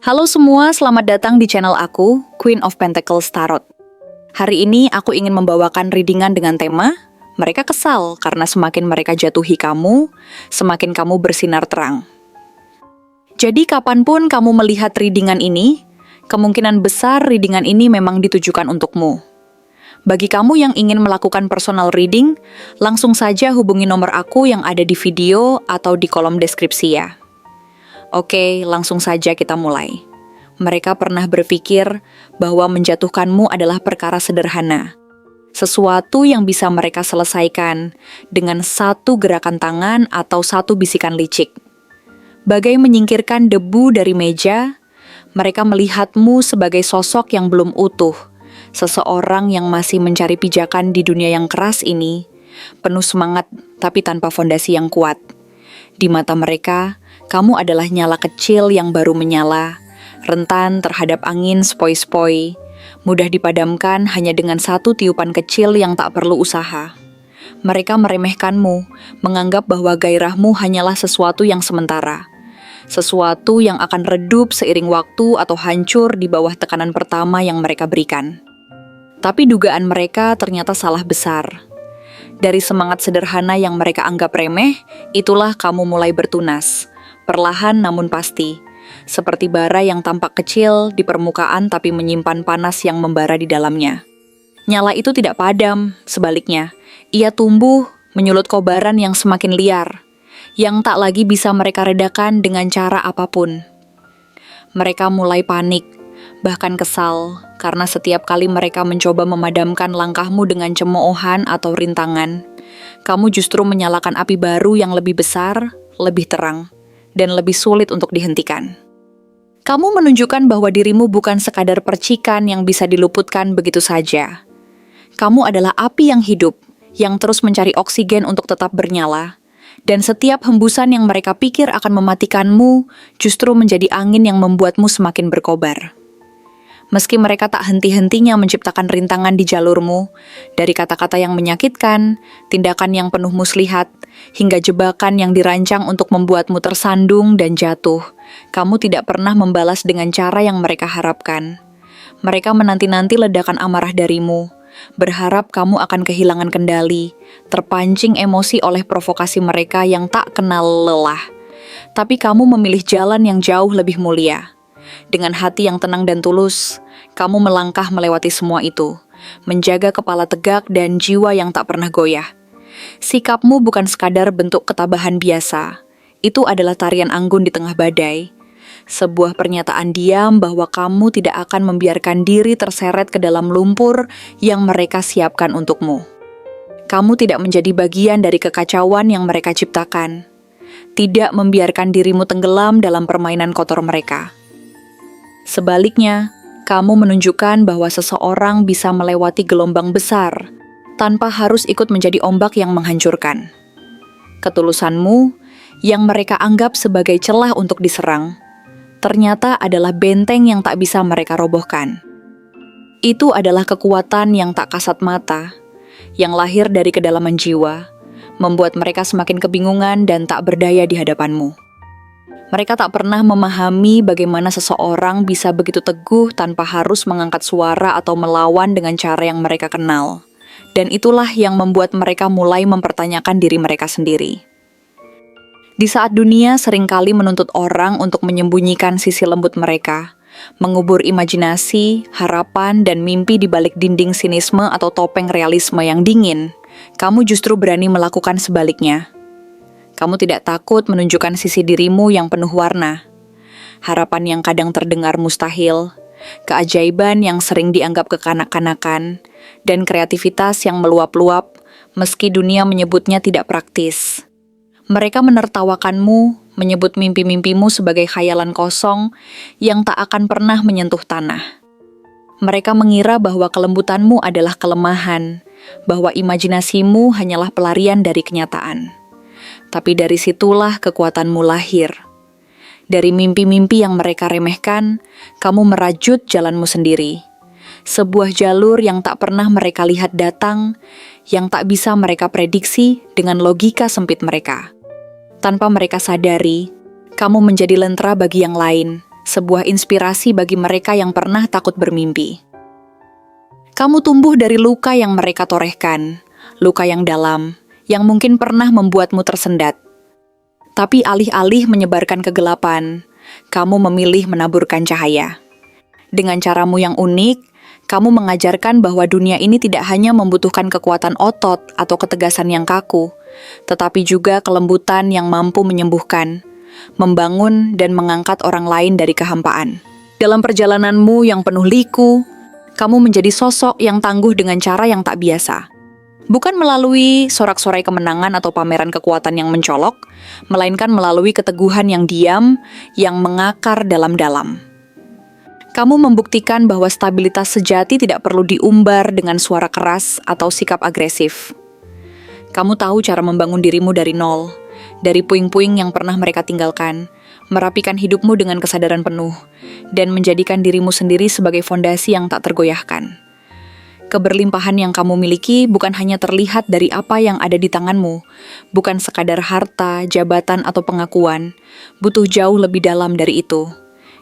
Halo semua, selamat datang di channel aku, Queen of Pentacles Tarot. Hari ini aku ingin membawakan readingan dengan tema, mereka kesal karena semakin mereka jatuhi kamu, semakin kamu bersinar terang. Jadi kapanpun kamu melihat readingan ini, kemungkinan besar readingan ini memang ditujukan untukmu. Bagi kamu yang ingin melakukan personal reading, langsung saja hubungi nomor aku yang ada di video atau di kolom deskripsi ya. Oke, langsung saja kita mulai. Mereka pernah berpikir bahwa menjatuhkanmu adalah perkara sederhana. Sesuatu yang bisa mereka selesaikan dengan satu gerakan tangan atau satu bisikan licik. Bagai menyingkirkan debu dari meja, mereka melihatmu sebagai sosok yang belum utuh. Seseorang yang masih mencari pijakan di dunia yang keras ini, penuh semangat tapi tanpa fondasi yang kuat. Di mata mereka, kamu adalah nyala kecil yang baru menyala, rentan terhadap angin sepoi-sepoi, mudah dipadamkan hanya dengan satu tiupan kecil yang tak perlu usaha. Mereka meremehkanmu, menganggap bahwa gairahmu hanyalah sesuatu yang sementara. Sesuatu yang akan redup seiring waktu atau hancur di bawah tekanan pertama yang mereka berikan. Tapi dugaan mereka ternyata salah besar. Dari semangat sederhana yang mereka anggap remeh, itulah kamu mulai bertunas. Perlahan namun pasti. Seperti bara yang tampak kecil di permukaan tapi menyimpan panas yang membara di dalamnya. Nyala itu tidak padam, sebaliknya. Ia tumbuh, menyulut kobaran yang semakin liar. Yang tak lagi bisa mereka redakan dengan cara apapun. Mereka mulai panik, bahkan kesal, karena setiap kali mereka mencoba memadamkan langkahmu dengan cemoohan atau rintangan, kamu justru menyalakan api baru yang lebih besar, lebih terang, dan lebih sulit untuk dihentikan. Kamu menunjukkan bahwa dirimu bukan sekadar percikan yang bisa diluputkan begitu saja. Kamu adalah api yang hidup, yang terus mencari oksigen untuk tetap bernyala, dan setiap hembusan yang mereka pikir akan mematikanmu justru menjadi angin yang membuatmu semakin berkobar. Meski mereka tak henti-hentinya menciptakan rintangan di jalurmu, dari kata-kata yang menyakitkan, tindakan yang penuh muslihat, hingga jebakan yang dirancang untuk membuatmu tersandung dan jatuh, kamu tidak pernah membalas dengan cara yang mereka harapkan. Mereka menanti-nanti ledakan amarah darimu, berharap kamu akan kehilangan kendali, terpancing emosi oleh provokasi mereka yang tak kenal lelah. Tapi kamu memilih jalan yang jauh lebih mulia. Dengan hati yang tenang dan tulus, kamu melangkah melewati semua itu, menjaga kepala tegak dan jiwa yang tak pernah goyah. Sikapmu bukan sekadar bentuk ketabahan biasa, itu adalah tarian anggun di tengah badai. Sebuah pernyataan diam bahwa kamu tidak akan membiarkan diri terseret ke dalam lumpur yang mereka siapkan untukmu. Kamu tidak menjadi bagian dari kekacauan yang mereka ciptakan, tidak membiarkan dirimu tenggelam dalam permainan kotor mereka. Sebaliknya, kamu menunjukkan bahwa seseorang bisa melewati gelombang besar tanpa harus ikut menjadi ombak yang menghancurkan. Ketulusanmu, yang mereka anggap sebagai celah untuk diserang, ternyata adalah benteng yang tak bisa mereka robohkan. Itu adalah kekuatan yang tak kasat mata, yang lahir dari kedalaman jiwa, membuat mereka semakin kebingungan dan tak berdaya di hadapanmu. Mereka tak pernah memahami bagaimana seseorang bisa begitu teguh tanpa harus mengangkat suara atau melawan dengan cara yang mereka kenal. Dan itulah yang membuat mereka mulai mempertanyakan diri mereka sendiri. Di saat dunia seringkali menuntut orang untuk menyembunyikan sisi lembut mereka, mengubur imajinasi, harapan, dan mimpi di balik dinding sinisme atau topeng realisme yang dingin, kamu justru berani melakukan sebaliknya. Kamu tidak takut menunjukkan sisi dirimu yang penuh warna, harapan yang kadang terdengar mustahil, keajaiban yang sering dianggap kekanak-kanakan, dan kreativitas yang meluap-luap meski dunia menyebutnya tidak praktis. Mereka menertawakanmu, menyebut mimpi-mimpimu sebagai khayalan kosong yang tak akan pernah menyentuh tanah. Mereka mengira bahwa kelembutanmu adalah kelemahan, bahwa imajinasimu hanyalah pelarian dari kenyataan. Tapi dari situlah kekuatanmu lahir. Dari mimpi-mimpi yang mereka remehkan, kamu merajut jalanmu sendiri. Sebuah jalur yang tak pernah mereka lihat datang, yang tak bisa mereka prediksi dengan logika sempit mereka. Tanpa mereka sadari, kamu menjadi lentera bagi yang lain, sebuah inspirasi bagi mereka yang pernah takut bermimpi. Kamu tumbuh dari luka yang mereka torehkan, luka yang dalam, yang mungkin pernah membuatmu tersendat. Tapi alih-alih menyebarkan kegelapan, kamu memilih menaburkan cahaya. Dengan caramu yang unik, kamu mengajarkan bahwa dunia ini tidak hanya membutuhkan kekuatan otot atau ketegasan yang kaku, tetapi juga kelembutan yang mampu menyembuhkan, membangun dan mengangkat orang lain dari kehampaan. Dalam perjalananmu yang penuh liku, kamu menjadi sosok yang tangguh dengan cara yang tak biasa. Bukan melalui sorak-sorai kemenangan atau pameran kekuatan yang mencolok, melainkan melalui keteguhan yang diam, yang mengakar dalam-dalam. Kamu membuktikan bahwa stabilitas sejati tidak perlu diumbar dengan suara keras atau sikap agresif. Kamu tahu cara membangun dirimu dari nol, dari puing-puing yang pernah mereka tinggalkan, merapikan hidupmu dengan kesadaran penuh, dan menjadikan dirimu sendiri sebagai fondasi yang tak tergoyahkan. Keberlimpahan yang kamu miliki bukan hanya terlihat dari apa yang ada di tanganmu, bukan sekadar harta, jabatan, atau pengakuan, butuh jauh lebih dalam dari itu.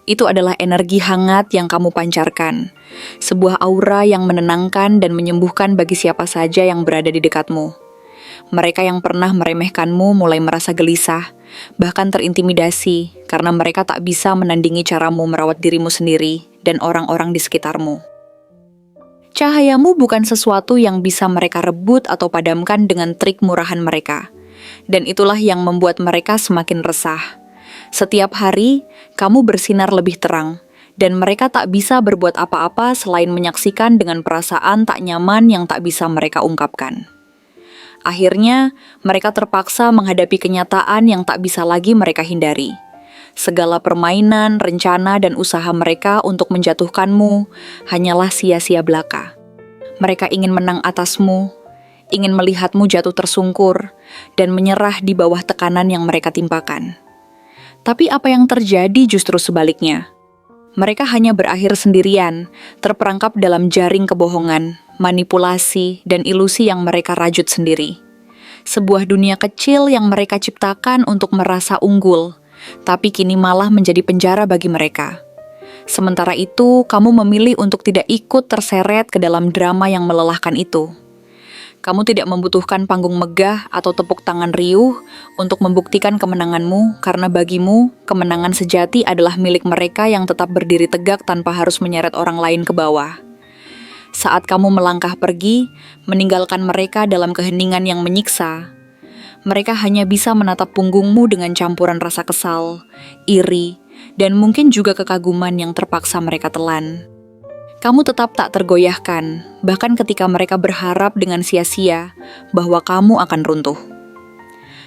Itu adalah energi hangat yang kamu pancarkan, sebuah aura yang menenangkan dan menyembuhkan bagi siapa saja yang berada di dekatmu. Mereka yang pernah meremehkanmu mulai merasa gelisah, bahkan terintimidasi, karena mereka tak bisa menandingi caramu merawat dirimu sendiri dan orang-orang di sekitarmu. Cahayamu bukan sesuatu yang bisa mereka rebut atau padamkan dengan trik murahan mereka. Dan itulah yang membuat mereka semakin resah. Setiap hari, kamu bersinar lebih terang, dan mereka tak bisa berbuat apa-apa selain menyaksikan dengan perasaan tak nyaman yang tak bisa mereka ungkapkan. Akhirnya, mereka terpaksa menghadapi kenyataan yang tak bisa lagi mereka hindari. Segala permainan, rencana, dan usaha mereka untuk menjatuhkanmu hanyalah sia-sia belaka. Mereka ingin menang atasmu, ingin melihatmu jatuh tersungkur, dan menyerah di bawah tekanan yang mereka timpakan. Tapi apa yang terjadi justru sebaliknya. Mereka hanya berakhir sendirian, terperangkap dalam jaring kebohongan, manipulasi, dan ilusi yang mereka rajut sendiri. Sebuah dunia kecil yang mereka ciptakan untuk merasa unggul, tapi kini malah menjadi penjara bagi mereka. Sementara itu, kamu memilih untuk tidak ikut terseret ke dalam drama yang melelahkan itu. Kamu tidak membutuhkan panggung megah atau tepuk tangan riuh untuk membuktikan kemenanganmu, karena bagimu, kemenangan sejati adalah milik mereka yang tetap berdiri tegak tanpa harus menyeret orang lain ke bawah. Saat kamu melangkah pergi, meninggalkan mereka dalam keheningan yang menyiksa, mereka hanya bisa menatap punggungmu dengan campuran rasa kesal, iri, dan mungkin juga kekaguman yang terpaksa mereka telan. Kamu tetap tak tergoyahkan, bahkan ketika mereka berharap dengan sia-sia bahwa kamu akan runtuh.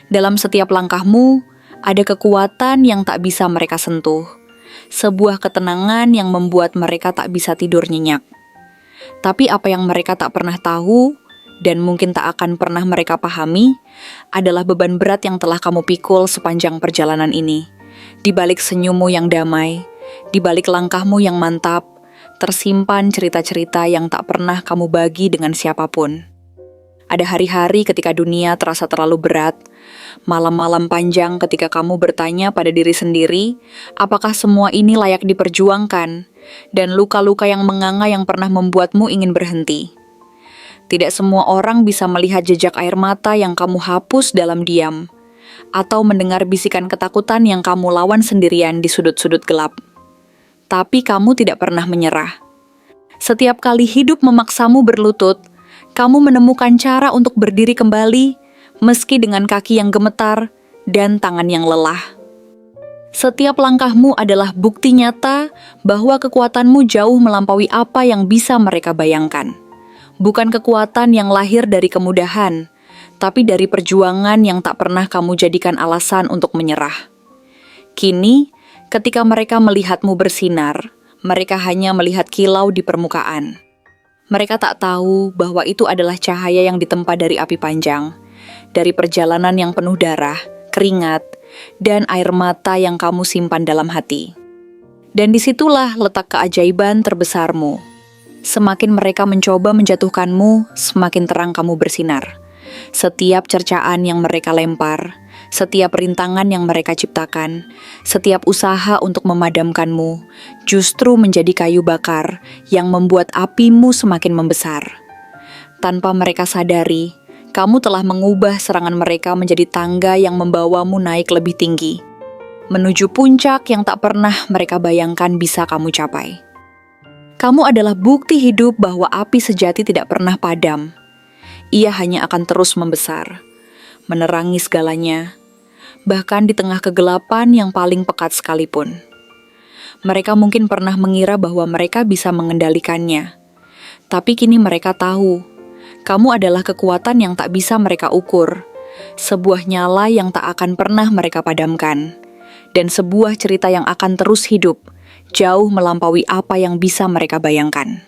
Dalam setiap langkahmu, ada kekuatan yang tak bisa mereka sentuh, sebuah ketenangan yang membuat mereka tak bisa tidur nyenyak. Tapi apa yang mereka tak pernah tahu, dan mungkin tak akan pernah mereka pahami, adalah beban berat yang telah kamu pikul sepanjang perjalanan ini. Di balik senyummu yang damai, di balik langkahmu yang mantap, tersimpan cerita-cerita yang tak pernah kamu bagi dengan siapapun. Ada hari-hari ketika dunia terasa terlalu berat, malam-malam panjang ketika kamu bertanya pada diri sendiri, apakah semua ini layak diperjuangkan, dan luka-luka yang menganga yang pernah membuatmu ingin berhenti. Tidak semua orang bisa melihat jejak air mata yang kamu hapus dalam diam, atau mendengar bisikan ketakutan yang kamu lawan sendirian di sudut-sudut gelap. Tapi kamu tidak pernah menyerah. Setiap kali hidup memaksamu berlutut, kamu menemukan cara untuk berdiri kembali, meski dengan kaki yang gemetar dan tangan yang lelah. Setiap langkahmu adalah bukti nyata bahwa kekuatanmu jauh melampaui apa yang bisa mereka bayangkan. Bukan kekuatan yang lahir dari kemudahan, tapi dari perjuangan yang tak pernah kamu jadikan alasan untuk menyerah. Kini, ketika mereka melihatmu bersinar, mereka hanya melihat kilau di permukaan. Mereka tak tahu bahwa itu adalah cahaya yang ditempa dari api panjang, dari perjalanan yang penuh darah, keringat, dan air mata yang kamu simpan dalam hati. Dan disitulah letak keajaiban terbesarmu. Semakin mereka mencoba menjatuhkanmu, semakin terang kamu bersinar. Setiap cercaan yang mereka lempar, Setiap rintangan yang mereka ciptakan, setiap usaha untuk memadamkanmu, justru menjadi kayu bakar yang membuat apimu semakin membesar. Tanpa mereka sadari, kamu telah mengubah serangan mereka menjadi tangga yang membawamu naik lebih tinggi, menuju puncak yang tak pernah mereka bayangkan bisa kamu capai. Kamu adalah bukti hidup bahwa api sejati tidak pernah padam. Ia hanya akan terus membesar, menerangi segalanya, bahkan di tengah kegelapan yang paling pekat sekalipun. Mereka mungkin pernah mengira bahwa mereka bisa mengendalikannya, tapi kini mereka tahu, kamu adalah kekuatan yang tak bisa mereka ukur, sebuah nyala yang tak akan pernah mereka padamkan, dan sebuah cerita yang akan terus hidup, jauh melampaui apa yang bisa mereka bayangkan.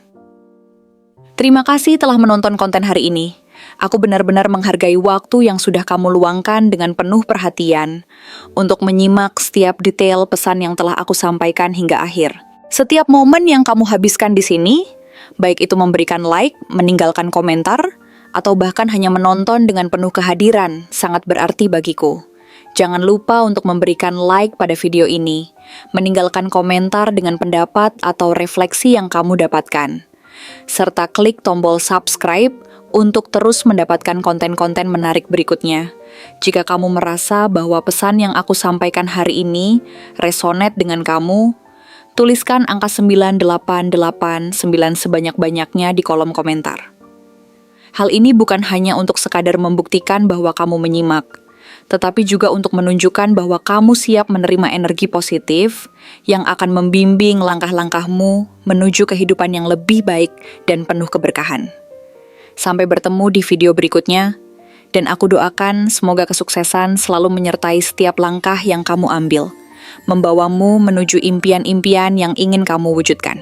Terima kasih telah menonton konten hari ini. Aku benar-benar menghargai waktu yang sudah kamu luangkan dengan penuh perhatian untuk menyimak setiap detail pesan yang telah aku sampaikan hingga akhir. Setiap momen yang kamu habiskan di sini, baik itu memberikan like, meninggalkan komentar, atau bahkan hanya menonton dengan penuh kehadiran, sangat berarti bagiku. Jangan lupa untuk memberikan like pada video ini, meninggalkan komentar dengan pendapat atau refleksi yang kamu dapatkan, serta klik tombol subscribe untuk terus mendapatkan konten-konten menarik berikutnya. Jika kamu merasa bahwa pesan yang aku sampaikan hari ini resonate dengan kamu, tuliskan angka 9889 sebanyak-banyaknya di kolom komentar. Hal ini bukan hanya untuk sekadar membuktikan bahwa kamu menyimak, tetapi juga untuk menunjukkan bahwa kamu siap menerima energi positif yang akan membimbing langkah-langkahmu menuju kehidupan yang lebih baik dan penuh keberkahan. Sampai bertemu di video berikutnya, dan aku doakan semoga kesuksesan selalu menyertai setiap langkah yang kamu ambil, membawamu menuju impian-impian yang ingin kamu wujudkan.